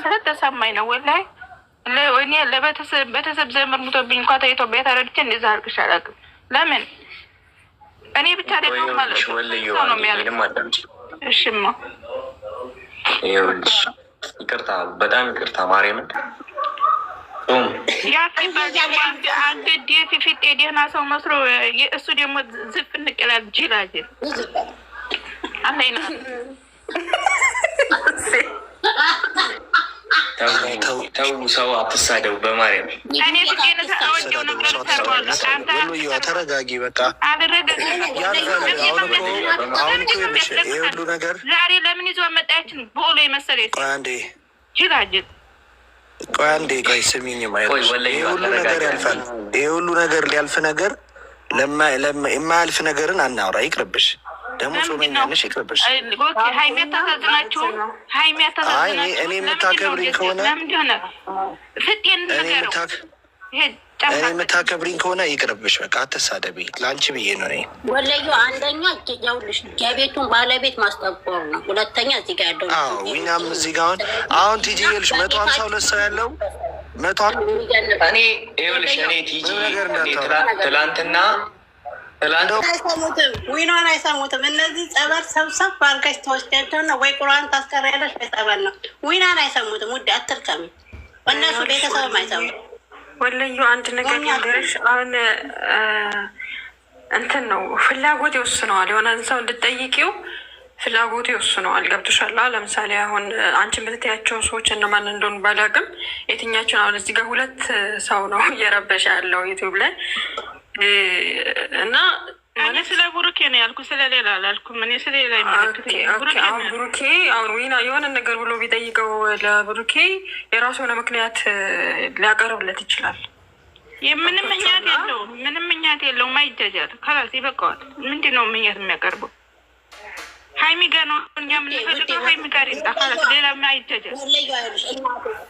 ስለተሰማኝ ነው ወላሂ። እኔ ለቤተሰብ ዘመድ ሙቶብኝ እንኳ ኢትዮጵያ ተረድቼ እንደዛ አድርግሽ አላውቅም። ለምን እኔ ብቻ ደግሞ ማለት ነው የሚያደርግ። እሺማ ይኸውልሽ፣ ይቅርታ፣ በጣም ይቅርታ ማርያምን አንገድ ፊት ደህና ሰው መስሎ እሱ ደግሞ ዝፍ እንቅላል ጅላጅል አለኝ ነው። ተው ሰው አትሳደቡ በማርያም። ተረጋጊ በቃ። ዛሬ ለምን ይዞ መጣያችን ቦሎ የመሰለ ቆይ አንዴ ቆይ ስሚኝ፣ ይሄ ሁሉ ነገር ያልፋል። ይሄ ሁሉ ነገር ሊያልፍ ነገር የማያልፍ ነገርን አናውራ። ይቅርብሽ ደግሞ ጾመኛለሽ፣ ይቅርብሽ። እኔ የምታከብሪኝ ከሆነ የምታከብሪኝ ከሆነ ይቅርብሽ። በቃ አትሳደቢ። ለአንቺ ብዬ ነው። ወለዩ አንደኛ ያውልሽ የቤቱን ባለቤት ማስጠቆር ነው። ሁለተኛ እዚህ ጋር ያለው ዊናም እዚህ ጋር አሁን ቲጂ ይኸውልሽ 152 ሰው ያለው እኔ ይኸውልሽ እኔ ቲጂ ትላንትና አይሰሙትም፣ ዊኗን አይሰሙትም። እነዚህ ጸበል ሰብሰብ ባርገሽ ተወስዳቸው ነው ወይ ቁርአን ታስቀሪያለሽ ወይ ጸበል ነው። ዊኗን አይሰሙትም። ውድ አትርከሚ። እነሱ ቤተሰብም አይሰሙት። ወለዩ አንድ ነገር ነገርሽ አሁን እንትን ነው ፍላጎት ይወስነዋል። የሆነን ሰው እንድትጠይቂው ፍላጎት ይወስነዋል። ገብቶሻል? ለምሳሌ አሁን አንቺ የምትታያቸው ሰዎች እነማን እንደሆኑ ባላውቅም የትኛቸውን አሁን እዚህ ጋር 2 ሰው ነው እየረበሸ ያለው ዩቲዩብ ላይ እና እኔ ስለ ብሩኬ ነው ያልኩ፣ ስለሌላ አላልኩም። እኔ ስለሌላ አሁን ብሩኬ አሁን ዊና የሆነ ነገር ብሎ ቢጠይቀው ለብሩኬ የራሱ የሆነ ምክንያት ሊያቀርብለት ይችላል። ምንም ምክንያት የለውም፣ ምንም ምክንያት የለውም። አይጃጃል ከራስ ይበቃዋል። ምንድን ነው ምክንያት የሚያቀርበው? ሀይሚ ጋር ነው እኛ የምንፈልገው። ሀይሚ ጋር ይምጣ ከራስ፣ ሌላ ምን አይጃጃል።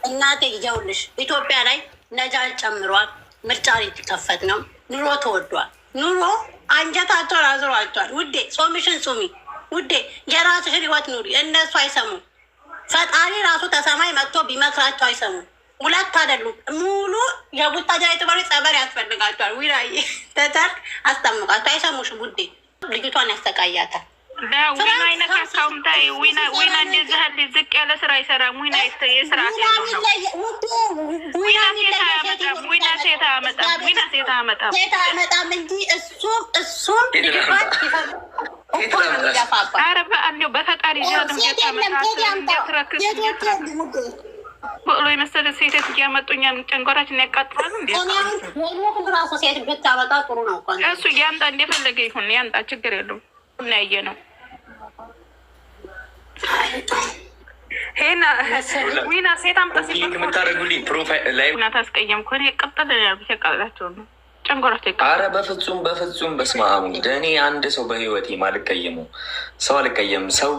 እናቴ ይኸውልሽ ኢትዮጵያ ላይ ነዳጅ ጨምሯል። ምርጫ ሊከፈት ነው። ኑሮ ተወዷል። ኑሮ አንጀታቸውን አዝሯቸዋል። ውዴ ጾምሽን ጹሚ ውዴ፣ የራስሽን ህይወት ኑሪ። እነሱ አይሰሙም። ፈጣሪ ራሱ ተሰማይ መጥቶ ቢመክራቸው አይሰሙም። 2 አይደሉም ሙሉ የቡታጀራ የተባሉ ጸበል ያስፈልጋቸዋል። ዊራዬ ተታር አስጠምቃቸው አይሰሙሽም ውዴ። ልጅቷን ያሰቃያታል። ዊና አይነት አካውንታይ ዊና እንደዚህ ያለ ዝቅ ያለ ስራ አይሰራም። ዊና የስራ ሴት አመጣም እንጂ እሱም ኧረ በአንዴው በፈጣሪ ብሎ የመሰለ ሴት እያመጡኛ ጨንጓራችን ያቃጥላሉ። ራሱ ሴት ብታመጣ ጥሩ ነው። እሱ ያምጣ፣ እንደፈለገ ይሁን ያምጣ፣ ችግር የለውም። እናያየ ነው ዊና ሴት አምጣ የምታደርጉልኝ ፕሮፋይል ላይ ና ታስቀየም ከሆነ የቀጠለ ያሉት ያቃጥላቸው ነው ጨንጓራቸው። አረ በፍጹም በስመ አብ። እኔ አንድ ሰው በህይወቴ አልቀየመው ሰው አልቀየም ሰው